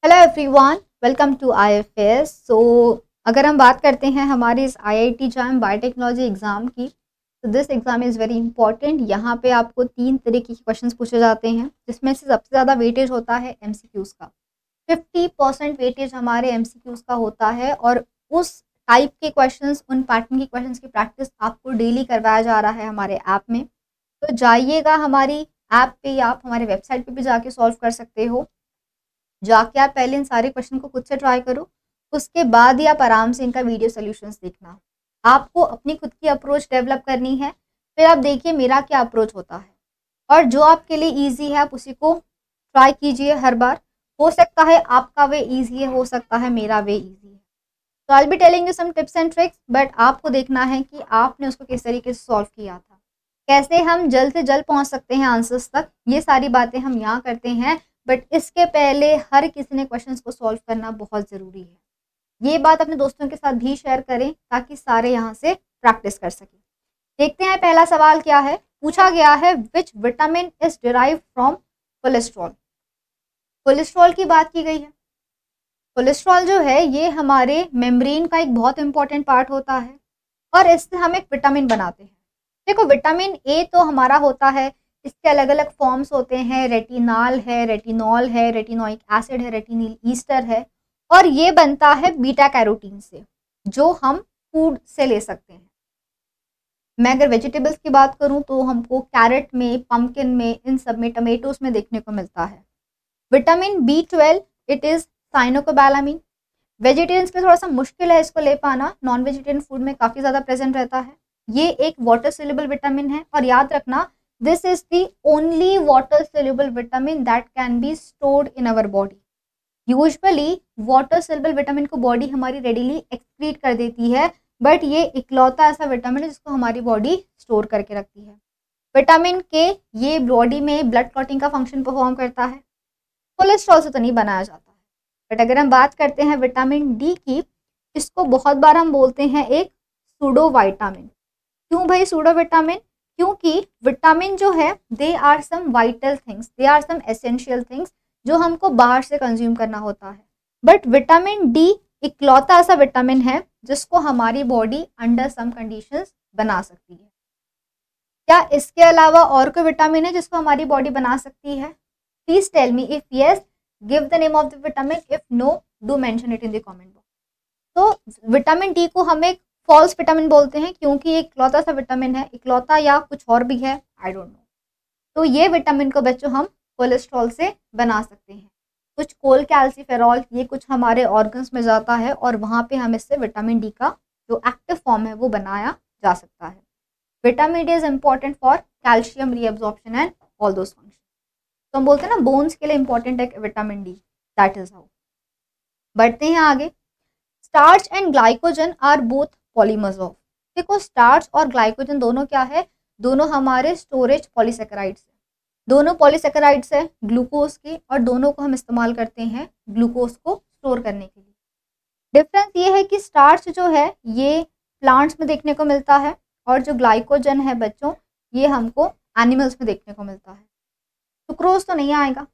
Hello everyone, welcome to IFS. अगर हम बात करते हैं हमारे इस आईआईटी जैम बायोटेक्नोलॉजी एग्ज़ाम की, तो this exam is very important. यहाँ पे आपको 3 तरीके के क्वेश्चंस पूछे जाते हैं, जिसमें से सबसे ज़्यादा वेटेज होता है एमसीक्यूज़ का। 50% वेटेज हमारे एमसीक्यूज़ का होता है और उस टाइप के क्वेश्चंस, उन पैटर्न के क्वेश्चंस की प्रैक्टिस आपको डेली करवाया जा रहा है हमारे ऐप में। तो जाइएगा हमारी ऐप पे या आप हमारे वेबसाइट पे भी जाके सॉल्व कर सकते हो। जाके आप पहले इन सारे क्वेश्चन को खुद से ट्राई करो, उसके बाद ही आप आराम से इनका वीडियो सॉल्यूशंस देखना। आपको अपनी खुद की अप्रोच डेवलप करनी है, फिर आप देखिए मेरा क्या अप्रोच होता है और जो आपके लिए ईजी है आप उसी को ट्राई कीजिए हर बार। हो सकता है आपका वे ईजी है, हो सकता है मेरा वे ईजी है। तो I will be telling you some tips and tricks, but आपको देखना है कि आपने उसको किस तरीके से सॉल्व किया था, कैसे हम जल्द से जल्द पहुंच सकते हैं आंसर्स तक। ये सारी बातें हम यहाँ करते हैं, बट इसके पहले हर किसी ने क्वेश्चंस को सॉल्व करना बहुत ज़रूरी है। ये बात अपने दोस्तों के साथ भी शेयर करें ताकि सारे यहाँ से प्रैक्टिस कर सकें। देखते हैं पहला सवाल क्या है। पूछा गया है which vitamin is derive from cholesterol. Cholesterol की बात की गई है। कोलेस्ट्रॉल जो है ये हमारे मेम्ब्रेन का एक बहुत इंपॉर्टेंट पार्ट होता है और इससे हम एक विटामिन बनाते हैं। देखो, विटामिन ए तो हमारा होता है, इसके अलग अलग फॉर्म्स होते हैं, रेटिनॉल है, रेटिनॉल है, रेटिनोइक एसिड है, रेटिनिल ईस्टर है, और ये बनता है बीटा कैरोटीन से, जो हम फूड से ले सकते हैं। मैं अगर वेजिटेबल्स की बात करूं तो हमको कैरेट में, पम्पकिन में, इन सब में, टमेटोज में देखने को मिलता है। Vitamin B12 it is cyanocobalamin. Vegetarians के लिए थोड़ा सा मुश्किल है इसको ले पाना, नॉन वेजिटेरियन फूड में काफ़ी ज़्यादा प्रेजेंट रहता है। ये एक वाटर सोल्यूबल विटामिन है और याद रखना this is the only water soluble vitamin that can be stored in our body. Usually water soluble vitamin को बॉडी हमारी रेडिली एक्सक्रीट कर देती है, बट ये इकलौता ऐसा विटामिन है जिसको हमारी बॉडी स्टोर करके रखती है। विटामिन के ये बॉडी में ब्लड क्लॉटिंग का फंक्शन परफॉर्म करता है। कोलेस्ट्रॉल से तो नहीं बनाया जाता है, बट अगर हम बात करते हैं विटामिन डी की, इसको बहुत बार हम बोलते हैं एक सूडो विटामिन। क्यों भाई सूडो विटामिन? क्योंकि विटामिन जो है they are some vital things, they are some essential things जो हमको बाहर से कंज्यूम करना होता है। बट विटामिन डी इकलौता ऐसा विटामिन है जिसको हमारी बॉडी अंडर सम कंडीशंस बना सकती है। क्या इसके अलावा और कोई विटामिन है जिसको हमारी बॉडी बना सकती है? Please tell me. If yes, give the name of the vitamin. If no, do mention it in the comment box. तो विटामिन डी को हम एक फॉल्स विटामिन बोलते हैं क्योंकि एक इकलौता सा विटामिन है, इकलौता या कुछ और भी है, आई डोंट नो। तो ये विटामिन को बच्चों हम कोलेस्ट्रॉल से बना सकते हैं। कुछ कोल कैल्सीफेरॉल ये कुछ हमारे ऑर्गन्स में जाता है और वहाँ पे हम इससे विटामिन डी का जो एक्टिव फॉर्म है वो बनाया जा सकता है। Vitamin D is important for calcium reabsorption and all those function. तो हम बोलते हैं ना बोन्स के लिए इंपॉर्टेंट है vitamin D, that is how. बढ़ते हैं आगे। Starch and glycogen are both polymers of. देखो, स्टार्च और ग्लाइकोजन दोनों क्या है? दोनों हमारे स्टोरेज पॉलीसेकेराइड्स है। दोनों पॉलीसेकेराइड्स है ग्लूकोज के, और दोनों को हम इस्तेमाल करते हैं ग्लूकोज को स्टोर करने के लिए। डिफरेंस ये है कि स्टार्च जो है ये प्लांट्स में देखने को मिलता है और जो ग्लाइकोजन है बच्चों ये हमको एनिमल्स में देखने को मिलता है। सुक्रोज तो नहीं आएगा,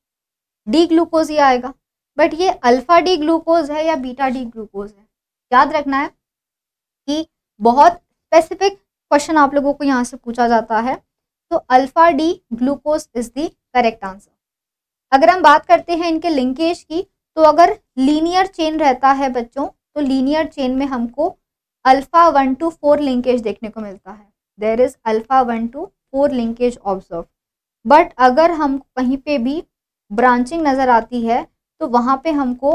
डी ग्लूकोज ही आएगा। बट ये अल्फा डी ग्लूकोज है या बीटा डी ग्लूकोज है, याद रखना है कि बहुत स्पेसिफिक क्वेश्चन आप लोगों को यहाँ से पूछा जाता है। तो alpha D glucose is the correct answer. अगर हम बात करते हैं इनके लिंकेज की, तो अगर लीनियर चेन रहता है बच्चों, तो लीनियर चेन में हमको अल्फा 1 to 4 लिंकेज देखने को मिलता है। There is alpha 1 to 4 linkage observe. But अगर हम कहीं पे भी ब्रांचिंग नज़र आती है तो वहाँ पे हमको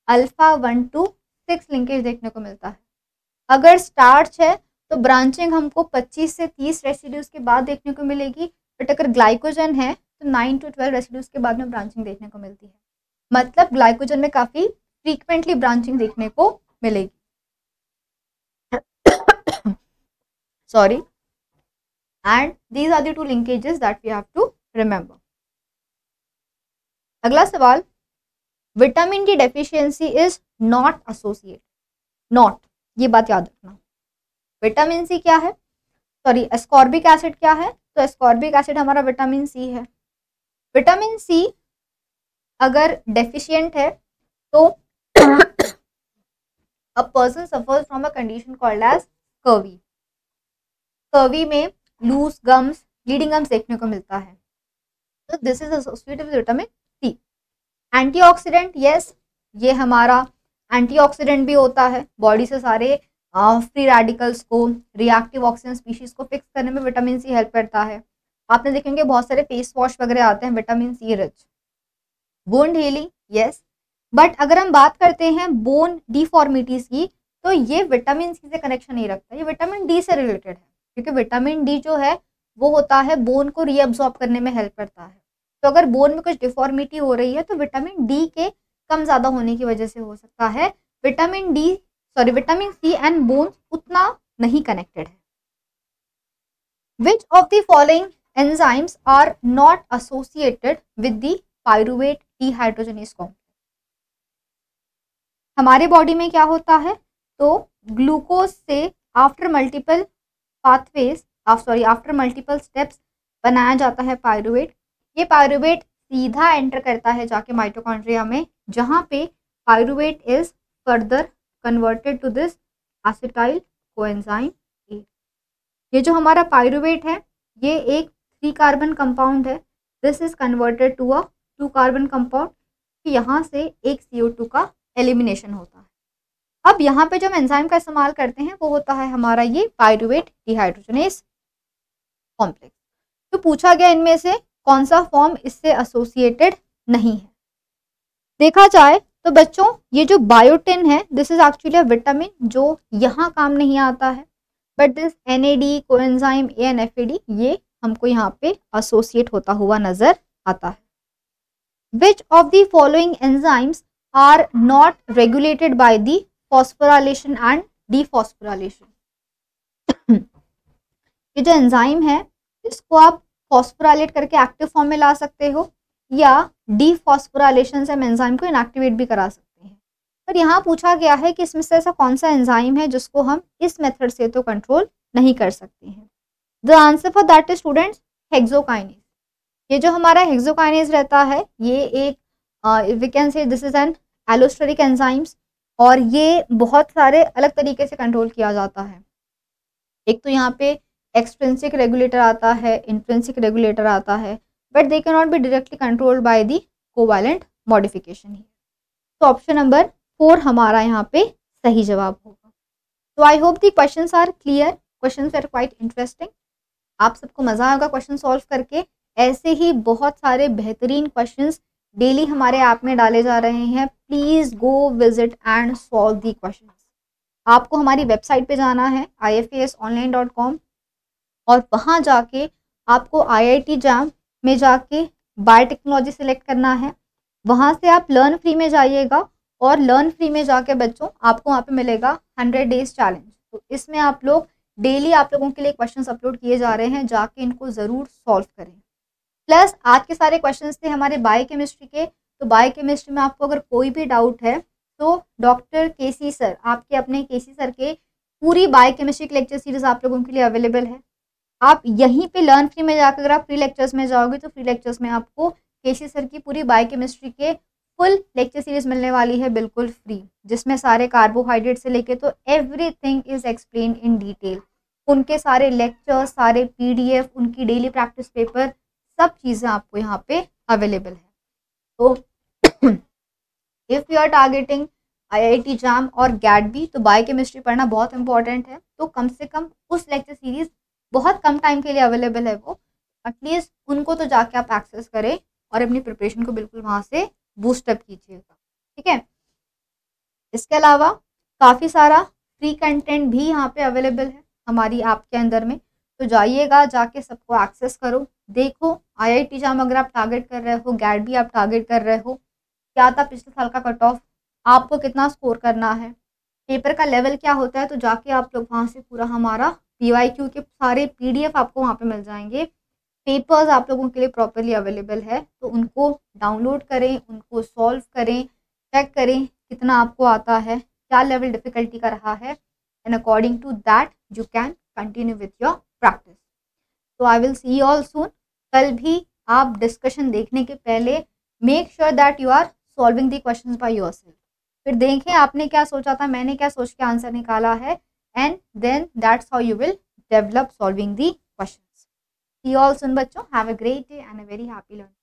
अल्फा 1 to 6 लिंकेज देखने को मिलता है। अगर स्टार्च है तो ब्रांचिंग हमको 25 से 30 रेसिड्यूज के बाद देखने को मिलेगी, बट अगर ग्लाइकोजन है तो 9 to 12 रेसिड्यूज के बाद में ब्रांचिंग देखने को मिलती है। मतलब ग्लाइकोजन में काफ़ी फ्रीक्वेंटली ब्रांचिंग देखने को मिलेगी। Sorry, and these are the 2 linkages that we have to remember. अगला सवाल, vitamin D deficiency is not associate. Not, ये बात याद रखना। विटामिन सी क्या है? सॉरी, एस्कॉर्बिक एसिड क्या है? तो एस्कॉर्बिक एसिड हमारा विटामिन सी है। विटामिन सी अगर डेफिशिएंट है तो a person suffers from a condition called scurvy. Scurvy में लूज गम्स, ब्लीडिंग गम्स देखने को मिलता है। तो this is associated with vitamin C. Antioxidant, yes, ये हमारा एंटीऑक्सीडेंट भी होता है, बॉडी से सारे फ्री रेडिकल्स को, रिएक्टिव ऑक्सीजन स्पीशीज को फिक्स करने में विटामिन सी हेल्प करता है। आपने देखेंगे बहुत सारे फेस वॉश वगैरह आते हैं vitamin C rich. Wound healing, yes, but अगर हम बात करते हैं बोन डिफॉर्मिटीज की, तो ये विटामिन सी से कनेक्शन नहीं रखता, ये विटामिन डी से रिलेटेड है, क्योंकि विटामिन डी जो है वो होता है बोन को रीअब्सॉर्ब करने में हेल्प करता है। तो अगर बोन में कुछ डिफॉर्मिटी हो रही है तो विटामिन डी के कम ज़्यादा होने की वजह से हो सकता है। विटामिन सी एंड बोन्स उतना नहीं कनेक्टेड है। Which of the following enzymes are not associated with the pyruvate dehydrogenase complex? हमारे बॉडी में क्या होता है, तो ग्लूकोज से आफ्टर मल्टीपल स्टेप्स बनाया जाता है पायरुवेट। ये पायरुवेट सीधा एंटर करता है जाके माइटोकॉन्ड्रिया में, जहाँ पे pyruvate is further converted to this acetyl coenzyme A. ये जो हमारा पायरुवेट है ये एक 3 कार्बन कंपाउंड है। This is converted to a 2 carbon compound. यहाँ से एक CO2 का एलिमिनेशन होता है। अब यहाँ पे जो हम एंजाइम का इस्तेमाल करते हैं वो होता है हमारा ये पायरुवेट डिहाइड्रोजनेज कॉम्प्लेक्स। तो पूछा गया इनमें से कौन सा फॉर्म इससे एसोसिएटेड नहीं है। देखा जाए तो बच्चों ये जो बायोटिन है this is actually a vitamin जो यहाँ काम नहीं आता है, but this NAD coenzyme ANFAD ये हमको यहाँ पे एसोसिएट होता हुआ नजर आता है। Which of the following enzymes are not regulated by the phosphorylation and dephosphorylation? ये जो एंजाइम है इसको आप फॉस्फोराइलेट करके एक्टिव फॉर्म में ला सकते हो या डीफॉस्फोराइलेशन से हम एंजाइम को इनएक्टिवेट भी करा सकते हैं। पर यहाँ पूछा गया है कि इसमें से ऐसा कौन सा एंजाइम है जिसको हम इस मेथड से तो कंट्रोल नहीं कर सकते हैं। The answer for that is students hexokinase. ये जो हमारा हेक्सोकाइनेज रहता है ये एक we can say this is an allosteric enzymes, और ये बहुत सारे अलग तरीके से कंट्रोल किया जाता है। एक तो यहाँ पे एक्सट्रिंसिक रेगुलेटर आता है, इंट्रिंसिक रेगुलेटर आता है, but they can not be directly controlled by the covalent modification. तो ऑप्शन नंबर 4 हमारा यहाँ पे सही जवाब होगा। तो I hope the questions are clear, questions are quite interesting. आप सबको मजा आएगा क्वेश्चन सॉल्व करके। ऐसे ही बहुत सारे बेहतरीन क्वेश्चंस डेली हमारे ऐप में डाले जा रहे हैं। Please go visit and solve the questions. आपको हमारी वेबसाइट पे जाना है ifasonline.com और वहाँ जाके आपको IIT JAM में जाके बायोटेक्नोलॉजी सिलेक्ट करना है। वहाँ से आप लर्न फ्री में जाइएगा और लर्न फ्री में जाके बच्चों आपको वहाँ पे मिलेगा 100 डेज चैलेंज। तो इसमें आप लोग डेली आप लोगों के लिए क्वेश्चंस अपलोड किए जा रहे हैं, जाके इनको ज़रूर सॉल्व करें। प्लस आज के सारे क्वेश्चंस थे हमारे बायोकेमिस्ट्री के। तो बायोकेमिस्ट्री में आपको अगर कोई भी डाउट है तो डॉक्टर KC सर, आपके अपने KC सर के पूरी बायोकेमिस्ट्री की लेक्चर सीरीज आप लोगों के लिए अवेलेबल है। आप यहीं पे लर्न फ्री में जाकर अगर आप फ्री लेक्चर्स में जाओगे तो फ्री लेक्चर्स में आपको KC सर की पूरी बायोकेमिस्ट्री के फुल लेक्चर सीरीज मिलने वाली है बिल्कुल फ्री, जिसमें सारे कार्बोहाइड्रेट से लेके तो everything is explain in detail. उनके सारे लेक्चर्स, सारे PDF, उनकी डेली प्रैक्टिस पेपर, सब चीज़ें आपको यहाँ पे अवेलेबल है। तो if you are targeting IIT JAM और GAT-B तो बायोकेमिस्ट्री पढ़ना बहुत इंपॉर्टेंट है। तो कम से कम उस लेक्चर सीरीज बहुत कम टाइम के लिए अवेलेबल है, वो एटलीस्ट उनको तो जाके आप एक्सेस करें और अपनी प्रिपरेशन को बिल्कुल वहाँ से बूस्टअप कीजिएगा, ठीक है। इसके अलावा काफ़ी सारा फ्री कंटेंट भी यहाँ पे अवेलेबल है हमारी ऐप के अंदर में। तो जाइएगा, जाके सबको एक्सेस करो, देखो IIT JAM अगर आप टारगेट कर रहे हो, GAT-B आप टारगेट कर रहे हो, क्या था पिछले साल का कट ऑफ, आपको कितना स्कोर करना है, पेपर का लेवल क्या होता है। तो जाके आप लोग वहाँ से पूरा हमारा PYQ के सारे PDF आपको वहाँ पे मिल जाएंगे। पेपर्स आप लोगों के लिए प्रॉपरली अवेलेबल है, तो उनको डाउनलोड करें, उनको सॉल्व करें, चेक करें कितना आपको आता है, क्या लेवल डिफ़िकल्टी का रहा है, and according to that you can continue with your practice. तो I will see you all soon. कल भी आप डिस्कशन देखने के पहले make sure that you are solving the questions by yourself. फिर देखें आपने क्या सोचा था, मैंने क्या सोच के आंसर निकाला है, and then that's how you will develop solving the questions. See all soon बच्चों, have a great day and a very happy learning.